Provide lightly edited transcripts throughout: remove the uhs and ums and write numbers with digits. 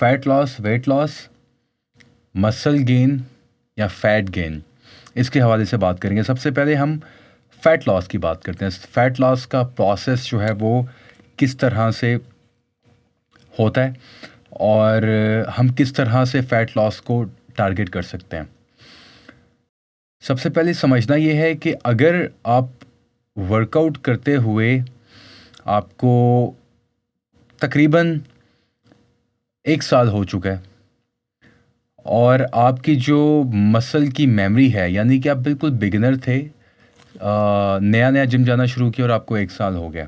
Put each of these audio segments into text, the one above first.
Fat loss, weight loss, muscle gain या fat gain, इसके हवाले से बात करेंगे। सबसे पहले हम फैट लॉस की बात करते हैं। फैट लॉस का प्रोसेस जो है वो किस तरह से होता है और हम किस तरह से फैट लॉस को टारगेट कर सकते हैं। सबसे पहले समझना ये है कि अगर आप वर्कआउट करते हुए आपको तकरीबन 1 साल हो चुका है और आपकी जो मसल की मेमोरी है, यानी कि आप बिल्कुल बिगिनर थे, नया नया जिम जाना शुरू किया और आपको 1 साल हो गया।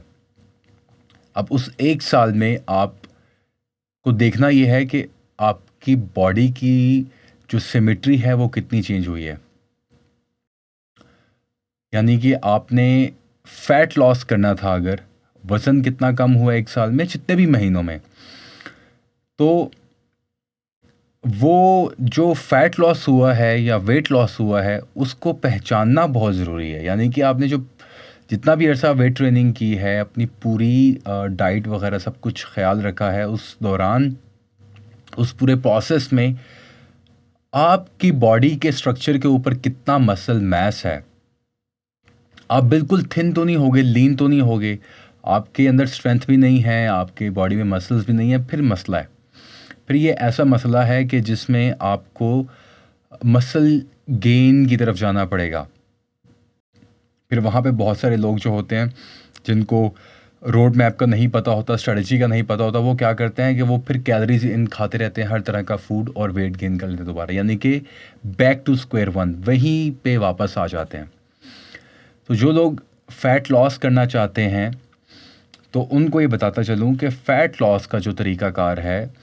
अब उस 1 साल में आपको देखना ये है कि आपकी बॉडी की जो सिमेट्री है वो कितनी चेंज हुई है। यानी कि आपने फैट लॉस करना था, अगर वज़न कितना कम हुआ 1 साल में, जितने भी महीनों में, तो वो जो फैट लॉस हुआ है या वेट लॉस हुआ है उसको पहचानना बहुत ज़रूरी है। यानी कि आपने जो जितना भी अरसा वेट ट्रेनिंग की है, अपनी पूरी डाइट वगैरह सब कुछ ख्याल रखा है, उस दौरान उस पूरे प्रोसेस में आपकी बॉडी के स्ट्रक्चर के ऊपर कितना मसल मास है। आप बिल्कुल थिन तो नहीं होगे, लीन तो नहीं होगे, आपके अंदर स्ट्रेंथ भी नहीं है, आपके बॉडी में मसल्स भी नहीं है, फिर मसला है। फिर ये ऐसा मसला है कि जिसमें आपको मसल गेन की तरफ जाना पड़ेगा। फिर वहाँ पे बहुत सारे लोग जो होते हैं जिनको रोड मैप का नहीं पता होता, स्ट्रेटजी का नहीं पता होता, वो क्या करते हैं कि वो फिर कैलोरीज इन खाते रहते हैं, हर तरह का फूड, और वेट गेन कर लेते हैं दोबारा, यानी कि बैक टू स्क्वायर वन, वहीं पे वापस आ जाते हैं। तो जो लोग फ़ैट लॉस करना चाहते हैं तो उनको ये बताता चलूँ कि फ़ैट लॉस का जो तरीक़ाकार है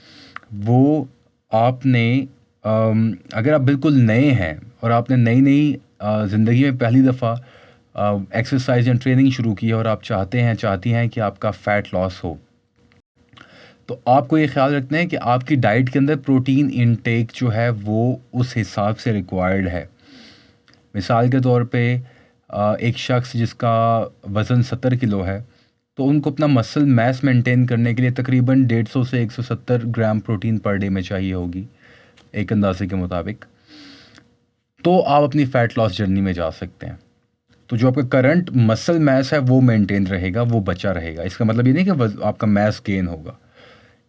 वो आपने अगर आप बिल्कुल नए हैं और आपने नई ज़िंदगी में पहली दफ़ा एक्सरसाइज एंड ट्रेनिंग शुरू की है और आप चाहती हैं कि आपका फ़ैट लॉस हो, तो आपको ये ख्याल रखना है कि आपकी डाइट के अंदर प्रोटीन इनटेक जो है वो उस हिसाब से रिक्वायर्ड है। मिसाल के तौर पे एक शख्स जिसका वज़न 70 किलो है, तो उनको अपना मसल मास मेंटेन करने के लिए तकरीबन 150 से 170 ग्राम प्रोटीन पर डे में चाहिए होगी, एक अंदाजे के मुताबिक। तो आप अपनी फ़ैट लॉस जर्नी में जा सकते हैं। तो जो आपका करंट मसल मास है वो मेंटेन रहेगा, वो बचा रहेगा। इसका मतलब ये नहीं कि आपका मास गेन होगा,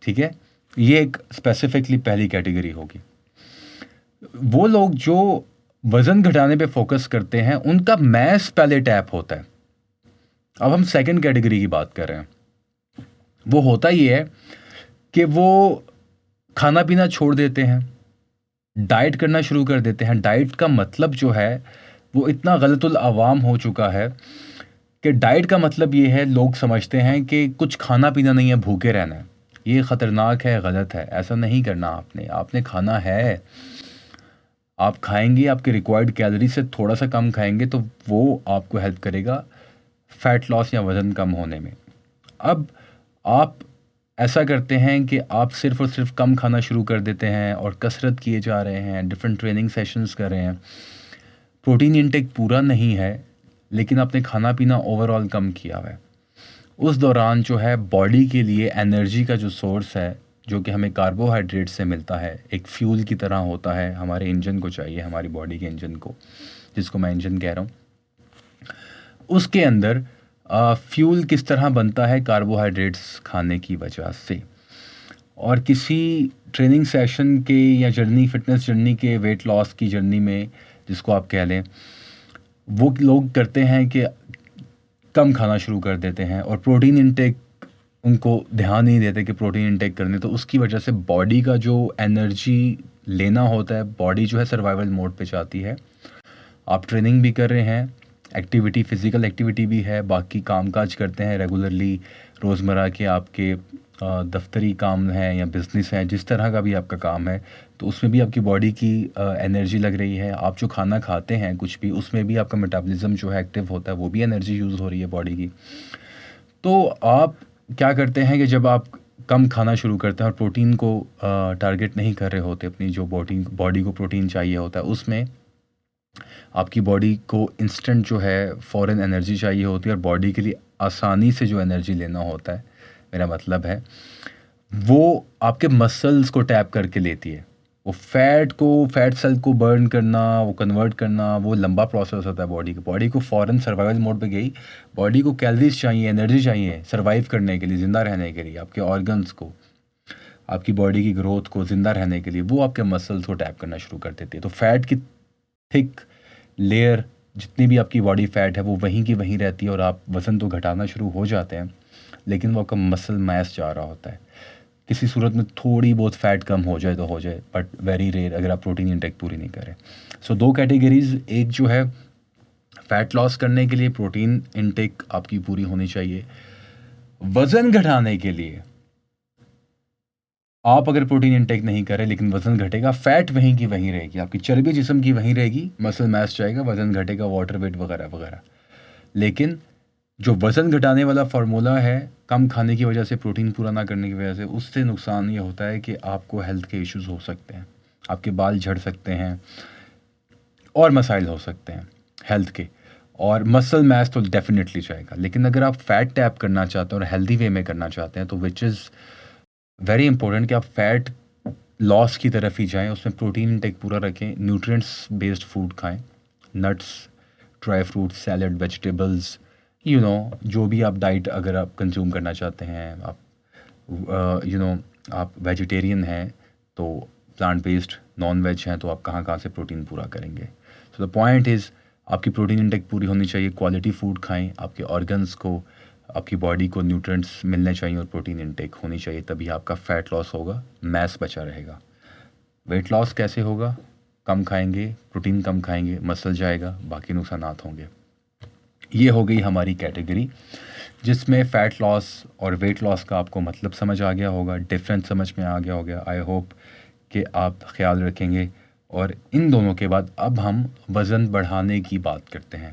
ठीक है? ये एक स्पेसिफिकली पहली कैटेगरी होगी। वो लोग जो वज़न घटाने पे फोकस करते हैं उनका मास पहले टैप होता है। अब हम सेकंड कैटेगरी की बात कर रहे हैं। वो होता ये है कि वो खाना पीना छोड़ देते हैं, डाइट करना शुरू कर देते हैं। डाइट का मतलब जो है वो इतना गलतुल अवाम हो चुका है कि डाइट का मतलब ये है, लोग समझते हैं कि कुछ खाना पीना नहीं है, भूखे रहना है। ये ख़तरनाक है, गलत है, ऐसा नहीं करना। आपने खाना है, आप खाएंगे, आपके रिक्वायर्ड कैलोरी से थोड़ा सा कम खाएंगे तो वो आपको हेल्प करेगा फ़ैट लॉस या वज़न कम होने में। अब आप ऐसा करते हैं कि आप सिर्फ़ और सिर्फ कम खाना शुरू कर देते हैं और कसरत किए जा रहे हैं, डिफरेंट ट्रेनिंग सेशंस कर रहे हैं, प्रोटीन इंटेक पूरा नहीं है, लेकिन आपने खाना पीना ओवरऑल कम किया हुआ है। उस दौरान जो है बॉडी के लिए एनर्जी का जो सोर्स है, जो कि हमें कार्बोहाइड्रेट से मिलता है, एक फ्यूल की तरह होता है, हमारे इंजन को चाहिए, हमारी बॉडी के इंजन को, जिसको मैं इंजन कह रहा हूँ। उसके अंदर फ्यूल किस तरह बनता है? कार्बोहाइड्रेट्स खाने की वजह से। और किसी ट्रेनिंग सेशन के या जर्नी, फिटनेस जर्नी के, वेट लॉस की जर्नी में जिसको आप कह लें, वो लोग करते हैं कि कम खाना शुरू कर देते हैं और प्रोटीन इंटेक, उनको ध्यान नहीं देते कि प्रोटीन इंटेक करने, तो उसकी वजह से बॉडी का जो एनर्जी लेना होता है, बॉडी जो है सर्वाइवल मोड पे जाती है। आप ट्रेनिंग भी कर रहे हैं, एक्टिविटी, फ़िज़िकल एक्टिविटी भी है, बाकी काम-काज करते हैं रेगुलरली, रोज़मर्रा के आपके दफ्तरी काम हैं या बिज़नेस है, जिस तरह का भी आपका काम है, तो उसमें भी आपकी बॉडी की एनर्जी लग रही है। आप जो खाना खाते हैं कुछ भी, उसमें भी आपका मेटाबॉलिज़्म जो है एक्टिव होता है, वो भी एनर्जी यूज़ हो रही है बॉडी की। तो आप क्या करते हैं कि जब आप कम खाना शुरू करते हैं और प्रोटीन को टारगेट नहीं कर रहे होते, अपनी जो बॉडी को प्रोटीन चाहिए होता है, उसमें आपकी बॉडी को इंस्टेंट जो है फ़ौरन एनर्जी चाहिए होती है और बॉडी के लिए आसानी से जो एनर्जी लेना होता है, मेरा मतलब है, वो आपके मसल्स को टैप करके लेती है। वो फैट सेल को बर्न करना, वो कन्वर्ट करना, वो लंबा प्रोसेस होता है बॉडी को फ़ौरन सर्वाइवल मोड पे गई। बॉडी को कैलोरीज़ चाहिए, एनर्जी चाहिए सर्वाइव करने के लिए, ज़िंदा रहने के लिए, आपके ऑर्गन्स को, आपकी बॉडी की ग्रोथ को, ज़िंदा रहने के लिए वो आपके मसल्स को टैप करना शुरू कर देती है। तो फैट की थिक लेयर, जितनी भी आपकी बॉडी फैट है वो वहीं की वहीं रहती है और आप वज़न तो घटाना शुरू हो जाते हैं, लेकिन वो आपका मसल मास जा रहा होता है। किसी सूरत में थोड़ी बहुत फ़ैट कम हो जाए तो हो जाए, बट वेरी रेयर अगर आप प्रोटीन इंटेक पूरी नहीं करें। सो 2 कैटेगरीज़, एक जो है फ़ैट लॉस करने के लिए प्रोटीन इंटेक आपकी पूरी होनी चाहिए। वज़न घटाने के लिए आप अगर प्रोटीन इंटेक नहीं करें लेकिन वज़न घटेगा, फ़ैट वहीं की वहीं रहेगी, आपकी चर्बी जिस्म की वहीं रहेगी, मसल मास जाएगा, वज़न घटेगा, वाटर वेट वगैरह वगैरह। लेकिन जो वज़न घटाने वाला फ़ॉर्मूला है, कम खाने की वजह से, प्रोटीन पूरा ना करने की वजह से, उससे नुकसान ये होता है कि आपको हेल्थ के इश्यूज़ हो सकते हैं, आपके बाल झड़ सकते हैं और मसाइल हो सकते हैं हेल्थ के, और मसल मास तो डेफ़िनेटली जाएगा। लेकिन अगर आप फ़ैट टैप करना चाहते हैं और हेल्दी वे में करना चाहते हैं, तो विच इज़ वेरी इंपॉर्टेंट कि आप फ़ैट लॉस की तरफ ही जाएँ, उसमें प्रोटीन इंटेक पूरा रखें, न्यूट्रिएंट्स बेस्ड फूड खाएँ, nuts, dry fruits, salad, vegetables, जो भी आप डाइट अगर आप कंज़्यूम करना चाहते हैं, आप आप वेजिटेरियन हैं तो प्लांट बेस्ड, नॉन वेज हैं तो आप कहाँ-कहाँ से प्रोटीन पूरा करेंगे। सो द पॉइंट इज़, आपकी प्रोटीन इंटेक पूरी होनी चाहिए, क्वालिटी फूड खाएँ, आपके ऑर्गन्स को, आपकी बॉडी को न्यूट्रिएंट्स मिलने चाहिए और प्रोटीन इंटेक होनी चाहिए, तभी आपका फ़ैट लॉस होगा, मास बचा रहेगा। वेट लॉस कैसे होगा? कम खाएँगे, प्रोटीन कम खाएँगे, मसल जाएगा, बाकी नुकसानात होंगे। ये हो गई हमारी कैटेगरी, जिसमें फ़ैट लॉस और वेट लॉस का आपको मतलब समझ आ गया होगा, डिफ़रेंस समझ में आ गया होगा। आई होप कि आप ख़्याल रखेंगे। और इन दोनों के बाद अब हम वज़न बढ़ाने की बात करते हैं।